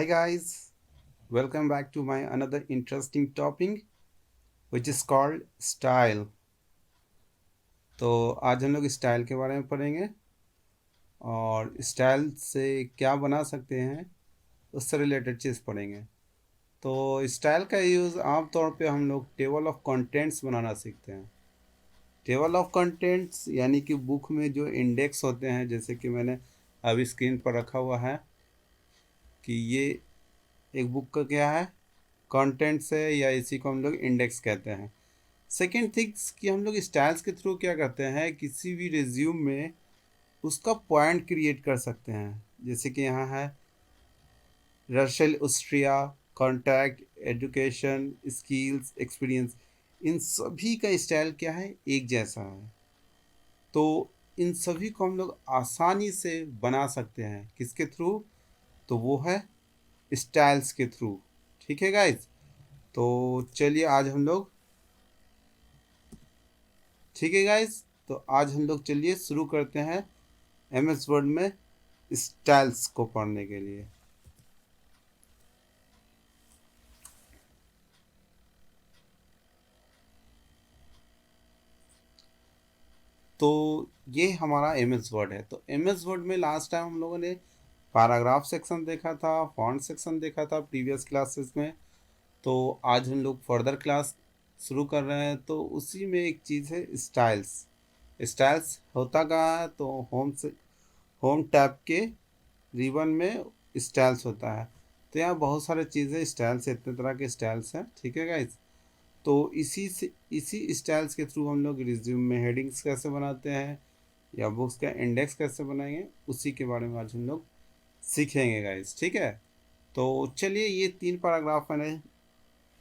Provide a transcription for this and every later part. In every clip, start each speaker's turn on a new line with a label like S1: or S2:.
S1: Hi guys, welcome back to my another interesting topic which is called style. तो आज हम लोग style के बारे में पढ़ेंगे और स्टाइल से क्या बना सकते हैं उससे रिलेटेड चीज़ पढ़ेंगे। तो स्टाइल का यूज़ आमतौर पे हम लोग टेबल ऑफ कंटेंट्स बनाना सीखते हैं। टेबल ऑफ कंटेंट्स यानी कि बुक में जो इंडेक्स होते हैं, जैसे कि मैंने अभी स्क्रीन पर रखा हुआ है कि ये एक बुक का क्या है, कंटेंट्स है, या इसी को हम लोग इंडेक्स कहते हैं। सेकेंड थिंग्स कि हम लोग स्टाइल्स के थ्रू क्या करते हैं, किसी भी रिज्यूम में उसका पॉइंट क्रिएट कर सकते हैं। जैसे कि यहाँ है रशल ऑस्ट्रिया, कॉन्टैक्ट, एजुकेशन, स्किल्स, एक्सपीरियंस, इन सभी का स्टाइल क्या है, एक जैसा है। तो इन सभी को हम लोग आसानी से बना सकते हैं किसके थ्रू, तो वो है स्टाइल्स के थ्रू। ठीक है गाइज, तो चलिए आज हम लोग, ठीक है गाइज, तो आज हम लोग चलिए शुरू करते हैं एम एस वर्ड में स्टाइल्स को पढ़ने के लिए। तो ये हमारा एम एस वर्ड है। तो एम एस वर्ड में लास्ट टाइम हम लोगों ने पैराग्राफ सेक्शन देखा था, फॉन्ट सेक्शन देखा था प्रीवियस क्लासेस में। तो आज हम लोग फर्दर क्लास शुरू कर रहे हैं। तो उसी में एक चीज़ है स्टाइल्स। स्टाइल्स होता कहाँ है, तो होम टैब के रिबन में स्टाइल्स होता है। तो यहाँ बहुत सारे चीज़ें स्टाइल्स, इतने तरह के स्टाइल्स हैं। ठीक है गाइज, तो इसी स्टाइल्स के थ्रू हम लोग रिज्यूम में हेडिंग्स कैसे बनाते हैं या बुक्स का इंडेक्स कैसे बनाएंगे, उसी के बारे में आज हम लोग सीखेंगे गाइज। ठीक है, तो चलिए ये 3 पैराग्राफ मैंने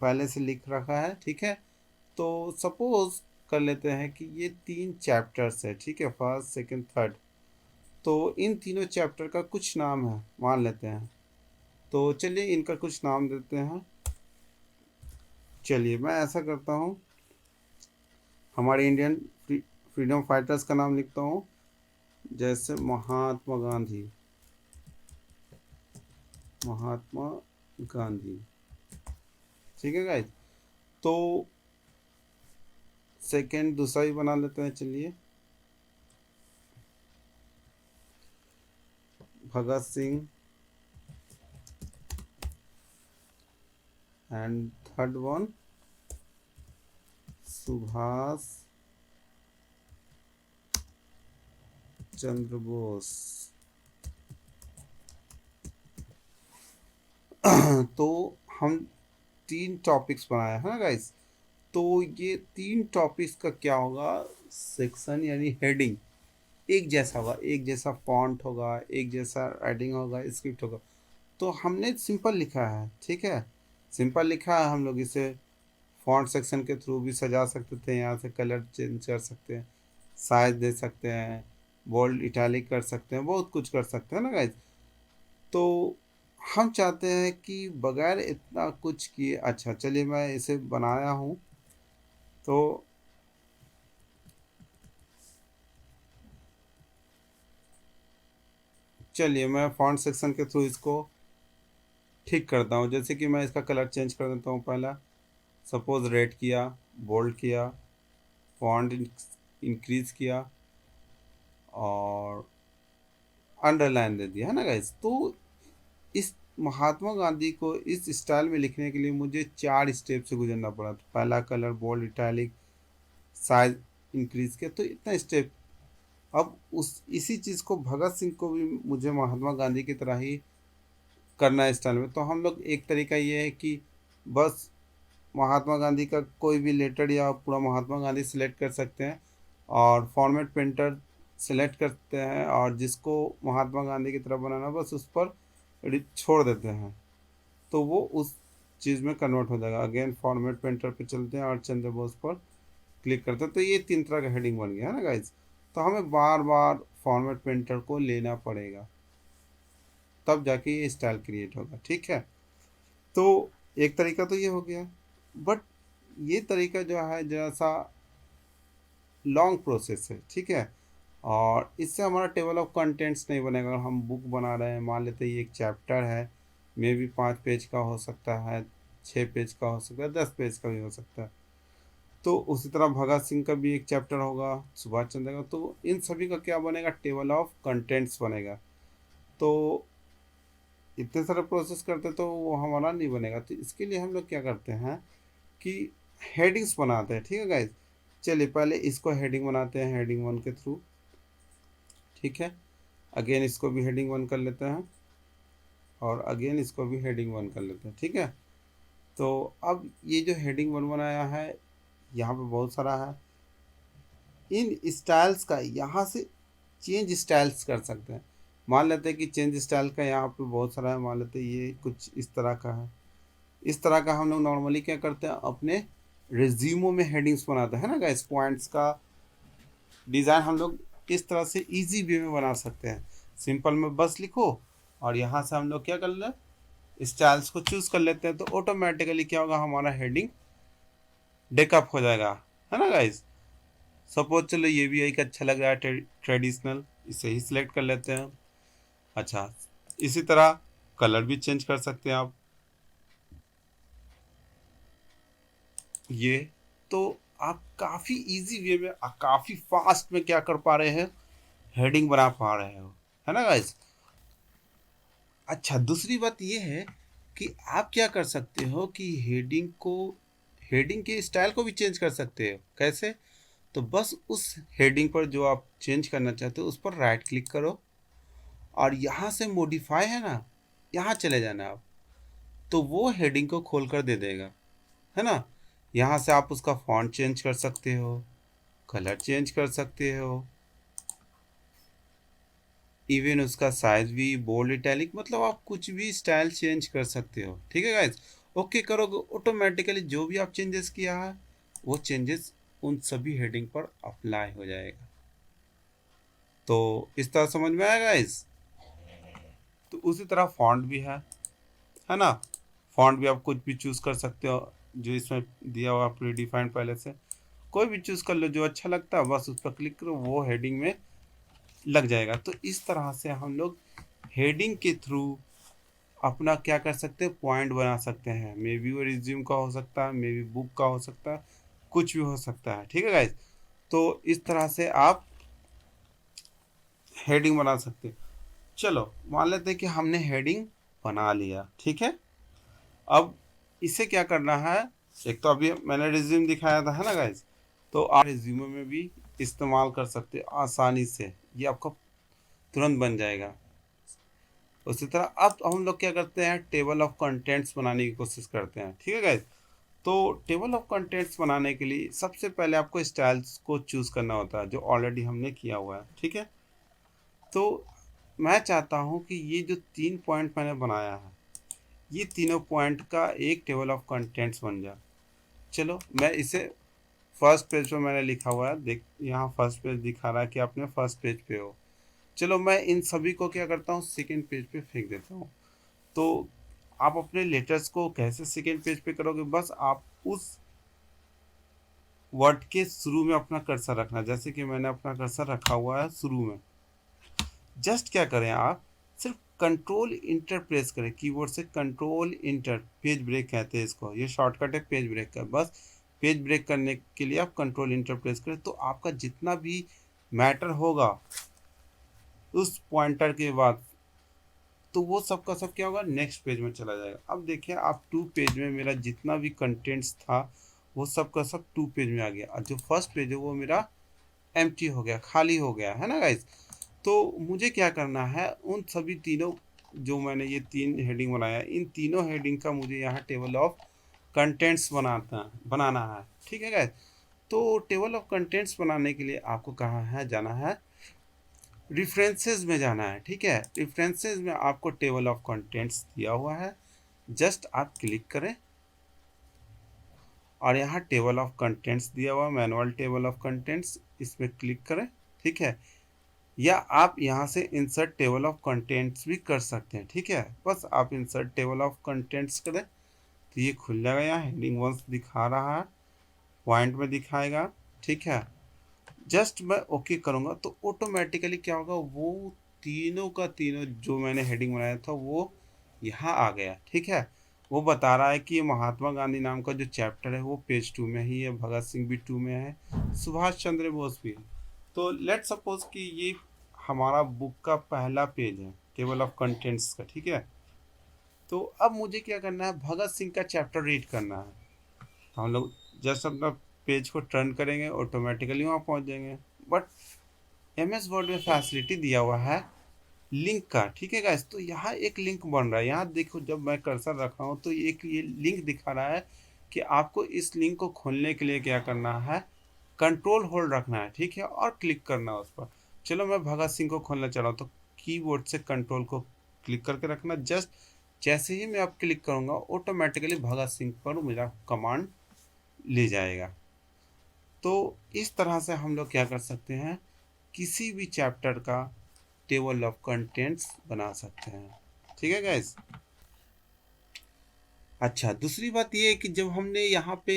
S1: पहले से लिख रखा है। ठीक है, तो सपोज कर लेते हैं कि ये 3 चैप्टर्स है। ठीक है, फर्स्ट सेकंड थर्ड। तो इन तीनों चैप्टर का कुछ नाम है मान लेते हैं। तो चलिए इनका कुछ नाम देते हैं। चलिए मैं ऐसा करता हूँ, हमारे इंडियन फ्रीडम फाइटर्स का नाम लिखता हूँ, जैसे महात्मा गांधी। महात्मा गांधी। ठीक है गाइस, तो सेकंड दूसरा ही बना लेते हैं। चलिए Bhagat Singh, and third one Subhash Chandra Bose. तो हम 3 टॉपिक्स बनाए हैं गाइस। तो ये 3 टॉपिक्स का क्या होगा, सेक्शन यानी हेडिंग एक जैसा होगा, एक जैसा फॉन्ट होगा, एक जैसा राइटिंग होगा, स्क्रिप्ट होगा। तो हमने सिंपल लिखा है। ठीक है, सिंपल लिखा है। हम लोग इसे फॉन्ट सेक्शन के थ्रू भी सजा सकते थे, यहाँ से कलर चेंज कर सकते हैं, साइज दे सकते हैं, बोल्ड इटैलिक कर सकते हैं, बहुत कुछ कर सकते हैं ना गाइज। तो हम चाहते हैं कि बगैर इतना कुछ किए, अच्छा चलिए मैं इसे बनाया हूँ। तो चलिए मैं फॉन्ट सेक्शन के थ्रू इसको ठीक करता हूँ। जैसे कि मैं इसका कलर चेंज कर देता हूँ। पहला सपोज रेड किया, बोल्ड किया, फॉन्ट इंक्रीज किया और अंडरलाइन दे दिया, है ना गाइस। तो इस महात्मा गांधी को इस स्टाइल में लिखने के लिए मुझे 4 स्टेप से गुजरना पड़ा। तो पहला colour, bold, italic, size increase किया, तो इतना स्टेप। अब उस इसी चीज़ को भगत सिंह को भी मुझे महात्मा गांधी की तरह ही करना है स्टाइल में। तो हम लोग एक तरीका ये है कि बस महात्मा गांधी का कोई भी लेटर या पूरा महात्मा गांधी सिलेक्ट कर सकते हैं और फॉर्मेट पेंटर सिलेक्ट करते हैं, और जिसको महात्मा गांधी की तरफ बनाना बस उस पर छोड़ देते हैं, तो वो उस चीज़ में कन्वर्ट हो जाएगा। अगेन फॉर्मेट पेंटर पे चलते हैं और चंद्र बोस पर क्लिक करते हैं। तो ये 3 तरह का हेडिंग बन गया है ना गाइज। तो हमें बार बार फॉर्मेट पेंटर को लेना पड़ेगा, तब जाके ये स्टाइल क्रिएट होगा। ठीक है, तो एक तरीका तो ये हो गया। बट ये तरीका जो है जरा सा लॉन्ग प्रोसेस है। ठीक है, और इससे हमारा टेबल ऑफ कंटेंट्स नहीं बनेगा। अगर हम बुक बना रहे हैं, मान लेते हैं ये एक चैप्टर है, मे भी 5 पेज का हो सकता है, 6 पेज का हो सकता है, 10 पेज का भी हो सकता है। तो उसी तरह भगत सिंह का भी एक चैप्टर होगा, सुभाष चंद्र का, तो इन सभी का क्या बनेगा, टेबल ऑफ कंटेंट्स बनेगा। तो इतने सारे प्रोसेस करते तो वो हमारा नहीं बनेगा। तो इसके लिए हम लोग क्या करते हैं कि हेडिंग्स बनाते हैं। ठीक है गाइज, चलिए पहले इसको हेडिंग बनाते हैं हेडिंग 1 के थ्रू। ठीक है, अगेन इसको भी हेडिंग 1 कर लेते हैं और अगेन इसको भी हेडिंग 1 कर लेते हैं। ठीक है, तो अब ये जो हेडिंग 1 बनाया है, यहाँ पे बहुत सारा है। इन स्टाइल्स का यहाँ से चेंज स्टाइल्स कर सकते हैं। मान लेते हैं कि चेंज स्टाइल का यहाँ पे बहुत सारा है, मान लेते हैं ये कुछ इस तरह का है। इस तरह का हम लोग नॉर्मली क्या करते हैं, अपने रिज्यूमो में हेडिंग्स बनाते हैं ना गाइस। पॉइंट्स का डिज़ाइन हम लोग इस तरह से इजी वे में बना सकते हैं। सिंपल में बस लिखो और यहाँ से हम लोग क्या कर ले, स्टाइल्स को चूज़ कर लेते हैं, तो ऑटोमेटिकली क्या होगा, हमारा हेडिंग डेकअप हो जाएगा, है ना गाइस। सपोज चलो ये भी एक अच्छा लग रहा है, ट्रेडिशनल, इसे ही सिलेक्ट कर लेते हैं। अच्छा, इसी तरह कलर भी चेंज कर सकते हैं आप। ये तो आप काफ़ी इजी वे में काफ़ी फास्ट में क्या कर पा रहे हैं, हेडिंग बना पा रहे हो, है ना गाइस। अच्छा, दूसरी बात ये है कि आप क्या कर सकते हो कि हेडिंग के स्टाइल को भी चेंज कर सकते हो। कैसे, तो बस उस हेडिंग पर जो आप चेंज करना चाहते हो उस पर राइट क्लिक करो और यहाँ से मॉडिफाई है ना, यहाँ चले जाना आप, तो वो हेडिंग को खोल कर दे देगा, है ना। यहाँ से आप उसका फॉन्ट चेंज कर सकते हो, कलर चेंज कर सकते हो, इवन उसका साइज भी, बोल्ड, इटैलिक, मतलब आप कुछ भी स्टाइल चेंज कर सकते हो। ठीक है गाइज, ओके करोगे ऑटोमेटिकली जो भी आप चेंजेस किया है वो चेंजेस उन सभी हेडिंग पर अप्लाई हो जाएगा। तो इस तरह समझ में आएगा गाइज। तो उसी तरह फॉन्ट भी है ना। फॉन्ट भी आप कुछ भी चूज़ कर सकते हो, जो इसमें दिया हुआ प्री डिफाइंड पहले से, कोई भी चूज़ कर लो जो अच्छा लगता है, बस उस पर क्लिक करो, वो हेडिंग में लग जाएगा। तो इस तरह से हम लोग हेडिंग के थ्रू अपना क्या कर सकते हैं, पॉइंट बना सकते हैं। मे बी वो रिज्यूम का हो सकता है, मे बी बुक का हो सकता है, कुछ भी हो सकता है। ठीक है गाइज, तो इस तरह से आप हेडिंग बना सकते हैं। चलो मान लेते हैं कि हमने हेडिंग बना लिया, ठीक है। अब इसे क्या करना है, एक तो अभी मैंने रिज्यूम दिखाया था, है ना गाइज, तो आप रिज्यूमे में भी इस्तेमाल कर सकते हैं आसानी से, ये आपका तुरंत बन जाएगा। उसी तरह अब हम लोग क्या करते हैं, टेबल ऑफ कंटेंट्स बनाने की कोशिश करते हैं। ठीक है गाइज, तो टेबल ऑफ कंटेंट्स बनाने के लिए सबसे पहले आपको स्टाइल्स को चूज़ करना होता है, जो ऑलरेडी हमने किया हुआ है। ठीक है, तो मैं चाहता हूँ कि ये जो 3 पॉइंट मैंने बनाया है, ये तीनों पॉइंट का एक टेबल ऑफ कंटेंट्स बन जाए। चलो मैं इसे फर्स्ट पेज पे मैंने लिखा हुआ है, देख यहाँ फर्स्ट पेज दिखा रहा है कि आपने फर्स्ट पेज पे हो। चलो मैं इन सभी को क्या करता हूँ, सेकेंड पेज पे फेंक देता हूँ। तो आप अपने लेटर्स को कैसे सेकेंड पेज पे करोगे, बस आप उस वर्ड के शुरू में अपना कर्सर रखना, जैसे कि मैंने अपना कर्सर रखा हुआ है शुरू में। जस्ट क्या करें, आप सिर्फ कंट्रोल इंटर प्रेस करें, कीबोर्ड से कंट्रोल इंटर, पेज ब्रेक कहते हैं इसको, ये शॉर्टकट है पेज ब्रेक का। बस पेज ब्रेक करने के लिए आप कंट्रोल इंटर प्रेस करें, तो आपका जितना भी मैटर होगा उस पॉइंटर के बाद, तो वो सब का सब क्या होगा, नेक्स्ट पेज में चला जाएगा। अब देखिए आप 2 पेज में मेरा जितना भी कंटेंट्स था वो सब का सब 2 पेज में आ गया, और जो फर्स्ट पेज है वो मेरा एम्प्टी हो गया, खाली हो गया, है ना गाइज। तो मुझे क्या करना है, उन सभी तीनों, जो मैंने ये 3 हेडिंग बनाया, इन तीनों हेडिंग का मुझे यहाँ टेबल ऑफ कंटेंट्स बनाना है। ठीक है गाइज, तो टेबल ऑफ कंटेंट्स बनाने के लिए आपको कहाँ है जाना है, रेफरेंसेस में जाना है। ठीक है, रेफरेंसेस में आपको टेबल ऑफ कंटेंट्स दिया हुआ है, जस्ट आप क्लिक करें और यहाँ टेबल ऑफ कंटेंट्स दिया हुआ है, मैनुअल टेबल ऑफ कंटेंट्स, इसमें क्लिक करें। ठीक है, या आप यहाँ से इंसर्ट टेबल ऑफ कंटेंट्स भी कर सकते हैं। ठीक है, बस आप इंसर्ट टेबल ऑफ कंटेंट्स करें तो ये खुल जाएगा। यहाँ हेडिंग 1 दिखा रहा है, पॉइंट में दिखाएगा। ठीक है, जस्ट मैं ओके करूँगा तो ऑटोमेटिकली क्या होगा, वो तीनों का तीनों जो मैंने हेडिंग बनाया था वो यहाँ आ गया, ठीक है। वो बता रहा है कि महात्मा गांधी नाम का जो चैप्टर है वो पेज 2 में ही है, भगत सिंह भी 2 में है, सुभाष चंद्र बोस भी है। तो लेट सपोज कि ये हमारा बुक का पहला पेज है टेबल ऑफ कंटेंट्स का, ठीक है। तो अब मुझे क्या करना है, भगत सिंह का चैप्टर रीड करना है। तो हम लोग जस्ट अपना पेज को टर्न करेंगे, ऑटोमेटिकली वहाँ पहुँच जाएंगे। बट एम एस वर्ड में फैसिलिटी दिया हुआ है लिंक का, ठीक है गाइस। तो यहाँ एक लिंक बन रहा है, यहाँ देखो जब मैं कर्सर रखा हूँ तो एक ये लिंक दिखा रहा है कि आपको इस लिंक को खोलने के लिए क्या करना है, कंट्रोल होल्ड रखना है, ठीक है, और क्लिक करना है उस पर। चलो मैं भगत सिंह को खोलना चाह रहा हूँ, तो कीबोर्ड से कंट्रोल को क्लिक करके रखना। जस्ट जैसे ही मैं अब क्लिक करूँगा ऑटोमेटिकली भगत सिंह पर मेरा कमांड ले जाएगा। तो इस तरह से हम लोग क्या कर सकते हैं, किसी भी चैप्टर का टेबल ऑफ कंटेंट्स बना सकते हैं, ठीक है गाइस। अच्छा, दूसरी बात ये है कि जब हमने यहाँ पे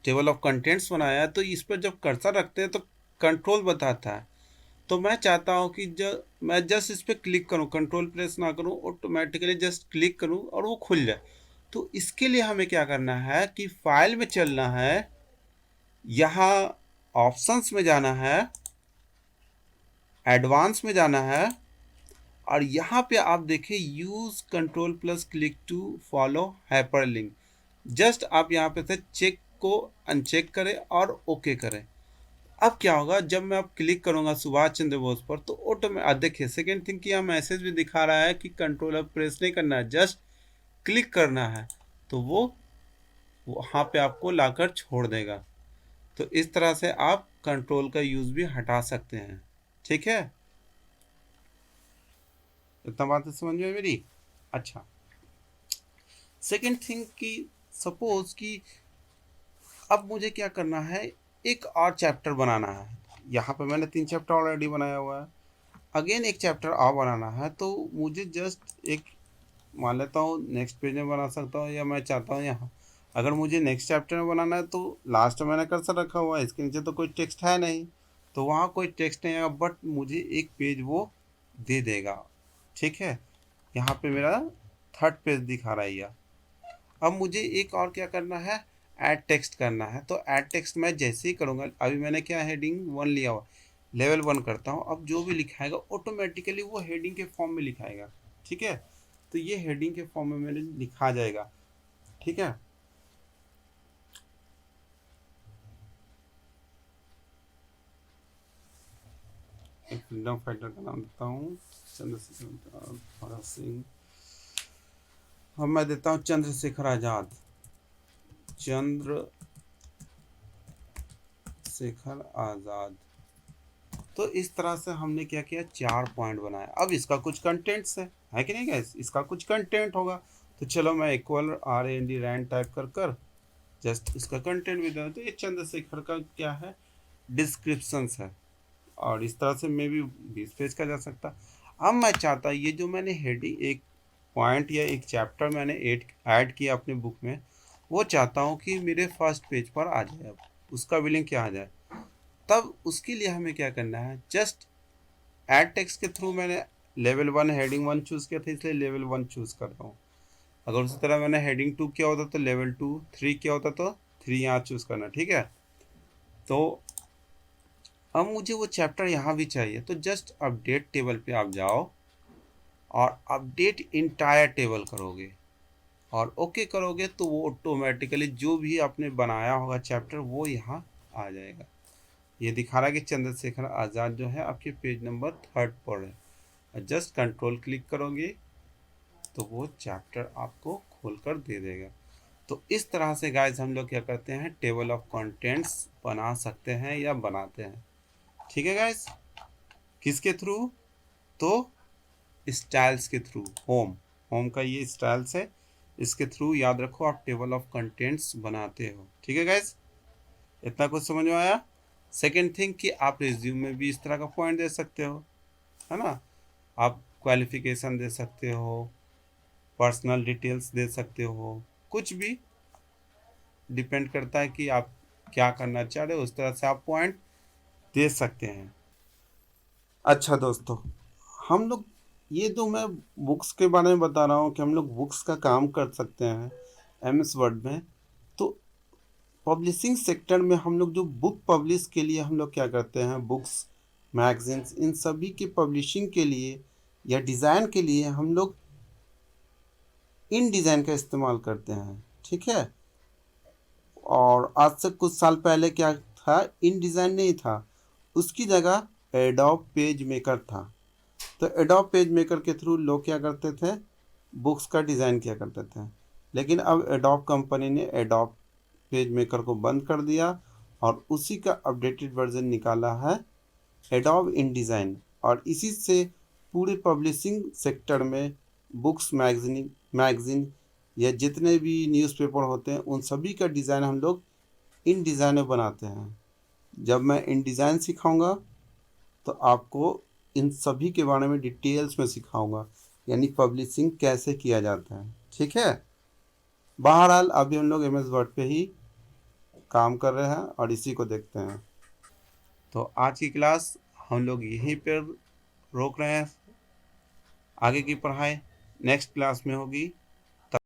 S1: टेबल ऑफ कंटेंट्स बनाया है तो इस पर जब कर्सर रखते हैं तो कंट्रोल बताता है। तो मैं चाहता हूँ कि जब मैं जस्ट इस पर क्लिक करूँ, कंट्रोल प्रेस ना करूँ, ऑटोमेटिकली जस्ट क्लिक करूँ और वो खुल जाए। तो इसके लिए हमें क्या करना है कि फाइल में चलना है, यहाँ ऑप्शंस में जाना है, एडवांस में जाना है, और यहाँ पे आप देखें use control plus click to follow hyperlink. Just आप यहाँ पे से चेक को अनचेक करें और ओके करें। अब क्या होगा, जब मैं अब क्लिक करूंगा सुभाष चंद्र बोस पर तो ऑटोमेटिक देखिए सेकेंड थिंग कि यहाँ मैसेज भी दिखा रहा है कि कंट्रोल अब प्रेस नहीं करना है, जस्ट क्लिक करना है, तो वो वहाँ पे आपको लाकर छोड़ देगा। तो इस तरह से आप कंट्रोल का यूज भी हटा सकते हैं, ठीक है। इतना बात समझ में मेरी। अच्छा, सेकेंड थिंग कि सपोज कि अब मुझे क्या करना है, एक और चैप्टर बनाना है। यहाँ पे मैंने 3 चैप्टर ऑलरेडी बनाया हुआ है, अगेन एक चैप्टर और बनाना है। तो मुझे जस्ट एक मान लेता हूँ नेक्स्ट पेज में बना सकता हूँ, या मैं चाहता हूँ यहाँ अगर मुझे नेक्स्ट चैप्टर में बनाना है तो लास्ट में मैंने कर्सर रखा हुआ है, इसके नीचे तो कोई टेक्स्ट है नहीं, तो वहाँ कोई टेक्स्ट नहीं आएगा, बट मुझे एक पेज वो दे देगा, ठीक है। यहाँ पे मेरा थर्ड पेज दिखा रहा है यह। अब मुझे एक और क्या करना है, ऐड टेक्स्ट करना है। तो ऐड टेक्स्ट मैं जैसे ही करूँगा, अभी मैंने क्या हेडिंग 1 लिया हुआ, लेवल 1 करता हूँ। अब जो भी लिखाएगा ऑटोमेटिकली वो हेडिंग के फॉर्म में लिखाएगा, ठीक है। तो ये हेडिंग के फॉर्म में मैंने लिखा जाएगा, ठीक है। एक फ्रीडम फाइटर का नाम देता हूँ, चंद्रशेखर भगत सिंह। अब मैं देता हूँ चंद्रशेखर आजाद, चंद्रशेखर आजाद। तो इस तरह से हमने क्या किया, 4 पॉइंट बनाए। अब इसका कुछ कंटेंट्स है कि नहीं गाइस, इसका कुछ कंटेंट होगा। तो चलो मैं इक्वल RAND रैंड टाइप कर जस्ट इसका कंटेंट भी दूँ। तो ये चंद्रशेखर का क्या है, डिस्क्रिप्शंस है, और इस तरह से मे भी 20 पेज का जा सकता। अब मैं चाहता ये जो मैंने हेडिंग एक पॉइंट या एक चैप्टर मैंने ऐड किया अपने बुक में, वो चाहता हूँ कि मेरे फर्स्ट पेज पर आ जाए, अब उसका भी लिंक क्या आ जाए। तब उसके लिए हमें क्या करना है, जस्ट ऐड टेक्स्ट के थ्रू मैंने लेवल 1 हेडिंग 1 चूज़ किया था, इसलिए लेवल 1 चूज़ कर रहा हूँ। अगर उसी तरह मैंने हेडिंग 2 किया होता तो लेवल 2, 3 किया होता तो 3 यहाँ चूज़ करना, ठीक है। तो अब मुझे वो चैप्टर यहाँ भी चाहिए, तो जस्ट अपडेट टेबल पे आप जाओ और अपडेट इंटायर टेबल करोगे और ओके करोगे, तो वो ऑटोमेटिकली जो भी आपने बनाया होगा चैप्टर वो यहाँ आ जाएगा। ये दिखा रहा है कि चंद्रशेखर आज़ाद जो है आपके पेज नंबर 3 पर है। जस्ट कंट्रोल क्लिक करोगे तो वो चैप्टर आपको खोल कर दे देगा। तो इस तरह से गाइज हम लोग क्या करते हैं, टेबल ऑफ कंटेंट्स बना सकते हैं या बनाते हैं, ठीक है गाइज। किसके थ्रू, तो स्टाइल्स के थ्रू, होम होम का ये स्टाइल्स है, इसके थ्रू याद रखो आप टेबल ऑफ कंटेंट्स बनाते हो, ठीक है गाइज। इतना कुछ समझ में आया। सेकेंड थिंग कि आप रिज्यूम में भी इस तरह का पॉइंट दे सकते हो, है ना। आप क्वालिफिकेशन दे सकते हो, पर्सनल डिटेल्स दे सकते हो, कुछ भी डिपेंड करता है कि आप क्या करना चाह रहे हो, उस तरह से आप पॉइंट दे सकते हैं। अच्छा दोस्तों, हम लोग ये तो मैं बुक्स के बारे में बता रहा हूँ कि हम लोग बुक्स का काम कर सकते हैं एमएस वर्ड में। तो पब्लिशिंग सेक्टर में हम लोग जो बुक पब्लिश के लिए हम लोग क्या करते हैं, बुक्स, मैगजीन्स, इन सभी के पब्लिशिंग के लिए या डिज़ाइन के लिए हम लोग इन डिज़ाइन का इस्तेमाल करते हैं। ठीक है। और आज से कुछ साल पहले क्या था, इन डिज़ाइन नहीं था, उसकी जगह एडोब पेज मेकर था। तो एडोब पेज मेकर के थ्रू लोग क्या करते थे, बुक्स का डिज़ाइन किया करते थे। लेकिन अब एडोब कंपनी ने एडोब पेज मेकर को बंद कर दिया और उसी का अपडेटेड वर्जन निकाला है एडोब इन डिज़ाइन। और इसी से पूरे पब्लिशिंग सेक्टर में बुक्स, मैगजीन या जितने भी न्यूज़पेपर होते हैं उन सभी का डिज़ाइन हम लोग इन डिज़ाइन में बनाते हैं। जब मैं इन डिज़ाइन सिखाऊंगा तो आपको इन सभी के बारे में डिटेल्स में सिखाऊंगा, यानी पब्लिशिंग कैसे किया जाता है। ठीक है। बहरहाल अभी हम लोग एम एस वर्ड पे ही काम कर रहे हैं और इसी को देखते हैं। तो आज की क्लास हम लोग यहीं पर रोक रहे हैं। आगे की पढ़ाई नेक्स्ट क्लास में होगी।